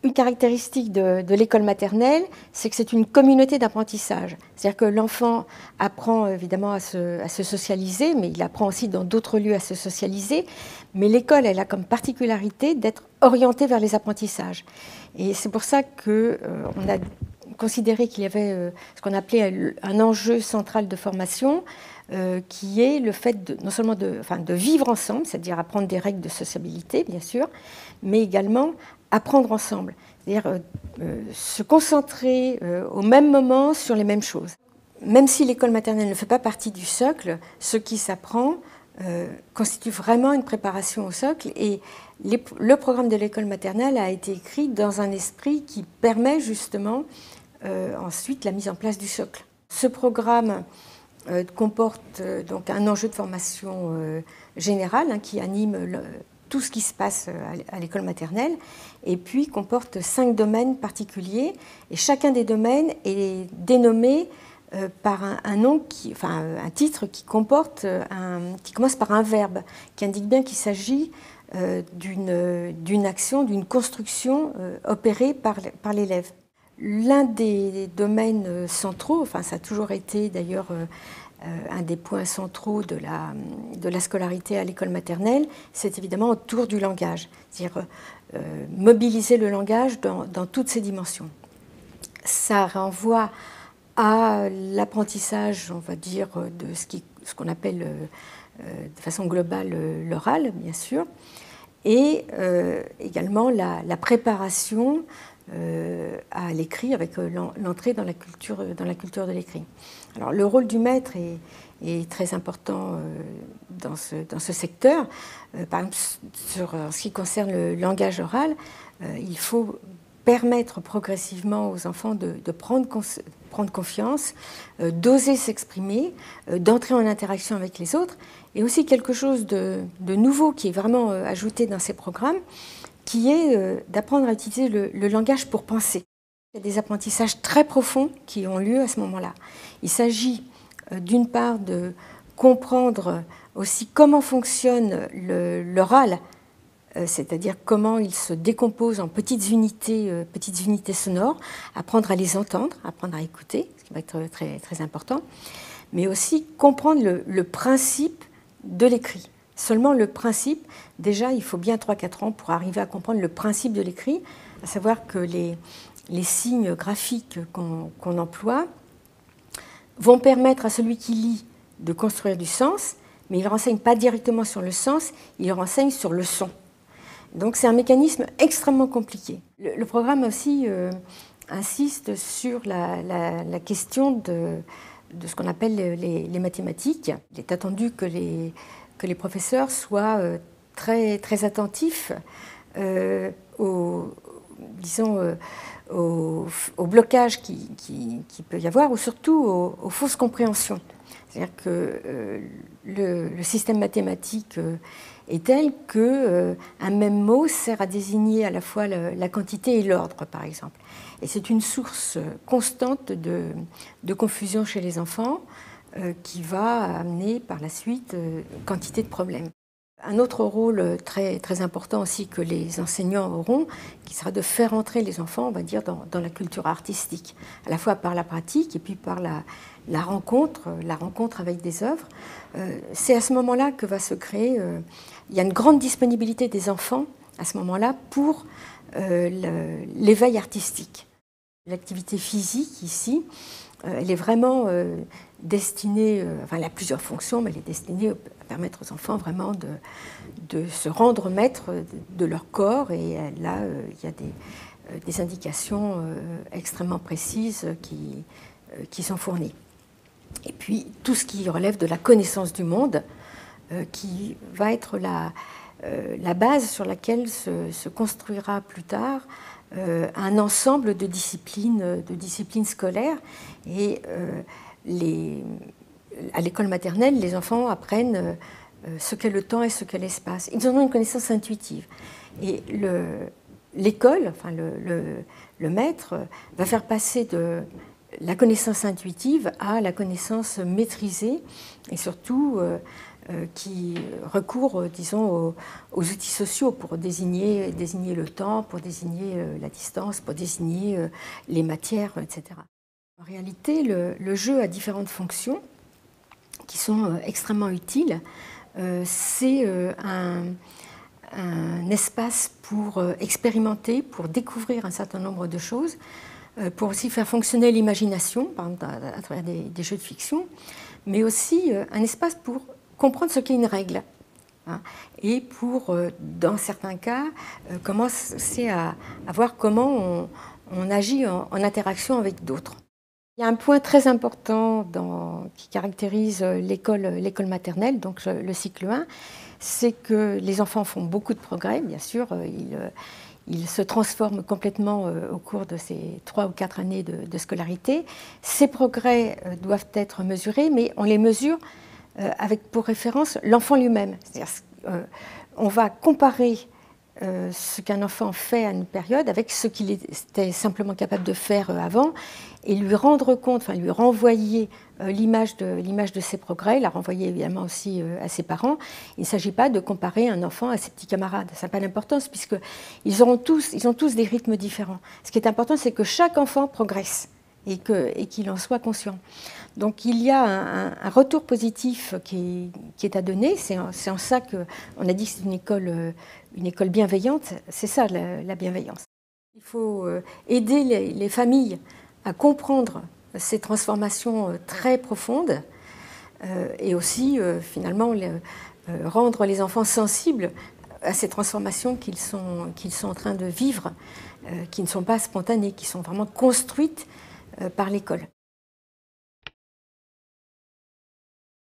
Une caractéristique de l'école maternelle, c'est que c'est une communauté d'apprentissage. C'est-à-dire que l'enfant apprend évidemment à se socialiser, mais il apprend aussi dans d'autres lieux à se socialiser. Mais l'école, elle a comme particularité d'être orientée vers les apprentissages. Et c'est pour ça qu'on a considéré qu'il y avait ce qu'on appelait un enjeu central de formation, qui est le fait non seulement de vivre ensemble, c'est-à-dire apprendre des règles de sociabilité, bien sûr, mais également apprendre ensemble, c'est-à-dire se concentrer au même moment sur les mêmes choses. Même si l'école maternelle ne fait pas partie du socle, ce qui s'apprend constitue vraiment une préparation au socle, et le programme de l'école maternelle a été écrit dans un esprit qui permet justement ensuite la mise en place du socle. Ce programme comporte donc un enjeu de formation générale qui anime tout ce qui se passe à l'école maternelle, et puis comporte 5 domaines particuliers, et chacun des domaines est dénommé par un titre qui commence par un verbe, qui indique bien qu'il s'agit d'une action, d'une construction opérée par l'élève. L'un des domaines centraux, ça a toujours été d'ailleurs un des points centraux de la scolarité à l'école maternelle, c'est évidemment autour du langage, c'est-à-dire mobiliser le langage dans toutes ses dimensions. Ça renvoie à l'apprentissage, on va dire, de ce qu'on appelle de façon globale l'oral, bien sûr, et également la préparation à l'écrit avec l'entrée dans la culture de l'écrit. Alors le rôle du maître est très important dans ce secteur. Par exemple, en ce qui concerne le langage oral, il faut permettre progressivement aux enfants de prendre confiance, d'oser s'exprimer, d'entrer en interaction avec les autres, et aussi quelque chose de nouveau qui est vraiment ajouté dans ces programmes, qui est d'apprendre à utiliser le langage pour penser. Il y a des apprentissages très profonds qui ont lieu à ce moment-là. Il s'agit d'une part de comprendre aussi comment fonctionne l'oral, c'est-à-dire comment il se décompose en petites unités sonores, apprendre à les entendre, apprendre à écouter, ce qui va être très, très important, mais aussi comprendre le principe de l'écrit. Seulement le principe, déjà il faut bien 3-4 ans pour arriver à comprendre le principe de l'écrit, à savoir que les signes graphiques qu'on emploie vont permettre à celui qui lit de construire du sens, mais il ne renseigne pas directement sur le sens, il renseigne sur le son. Donc c'est un mécanisme extrêmement compliqué. Le programme aussi insiste sur la question de ce qu'on appelle les mathématiques. Il est attendu que les professeurs soient très, très attentifs au blocage qui peut y avoir, ou surtout aux fausses compréhensions. C'est-à-dire que le système mathématique est tel qu'un même mot sert à désigner à la fois la quantité et l'ordre, par exemple. Et c'est une source constante de confusion chez les enfants qui va amener par la suite quantité de problèmes. Un autre rôle très, très important aussi que les enseignants auront, qui sera de faire entrer les enfants, on va dire, dans la culture artistique, à la fois par la pratique et puis par la rencontre avec des œuvres. C'est à ce moment-là que va se créer, il y a une grande disponibilité des enfants à ce moment-là pour l'éveil artistique. L'activité physique ici, elle est vraiment destinée, elle a plusieurs fonctions, mais elle est destinée à permettre aux enfants vraiment de se rendre maîtres de leur corps, et là, il y a des indications extrêmement précises qui sont fournies. Et puis, tout ce qui relève de la connaissance du monde, qui va être la base sur laquelle se construira plus tard un ensemble de disciplines scolaires. Et à l'école maternelle, les enfants apprennent ce qu'est le temps et ce qu'est l'espace. Ils en ont une connaissance intuitive. Et l'école, le maître, va faire passer la connaissance intuitive à la connaissance maîtrisée et surtout qui recourt, disons, aux outils sociaux pour désigner le temps, pour désigner la distance, pour désigner les matières, etc. En réalité, le jeu a différentes fonctions qui sont extrêmement utiles. C'est un espace pour expérimenter, pour découvrir un certain nombre de choses, pour aussi faire fonctionner l'imagination, par exemple à travers des jeux de fiction, mais aussi un espace pour comprendre ce qu'est une règle. Hein, et pour, dans certains cas, commencer à voir comment on agit en interaction avec d'autres. Il y a un point très important qui caractérise l'école maternelle, donc le cycle 1, c'est que les enfants font beaucoup de progrès, bien sûr. Ils se transforment complètement au cours de ces 3 ou 4 années de scolarité. Ces progrès doivent être mesurés, mais on les mesure avec pour référence l'enfant lui-même. C'est-à-dire on va comparer ce qu'un enfant fait à une période avec ce qu'il était simplement capable de faire avant et lui rendre compte, enfin lui renvoyer l'image de ses progrès, la renvoyer évidemment aussi à ses parents. Il ne s'agit pas de comparer un enfant à ses petits camarades. Ça n'a pas d'importance puisqu'ils ont tous des rythmes différents. Ce qui est important, c'est que chaque enfant progresse et qu'il en soit conscient. Donc il y a un retour positif qui est à donner. C'est en ça qu'on a dit que c'est une école bienveillante. C'est ça la bienveillance. Il faut aider les familles à comprendre ces transformations très profondes et aussi finalement rendre les enfants sensibles à ces transformations qu'ils sont en train de vivre, qui ne sont pas spontanées, qui sont vraiment construites par l'école.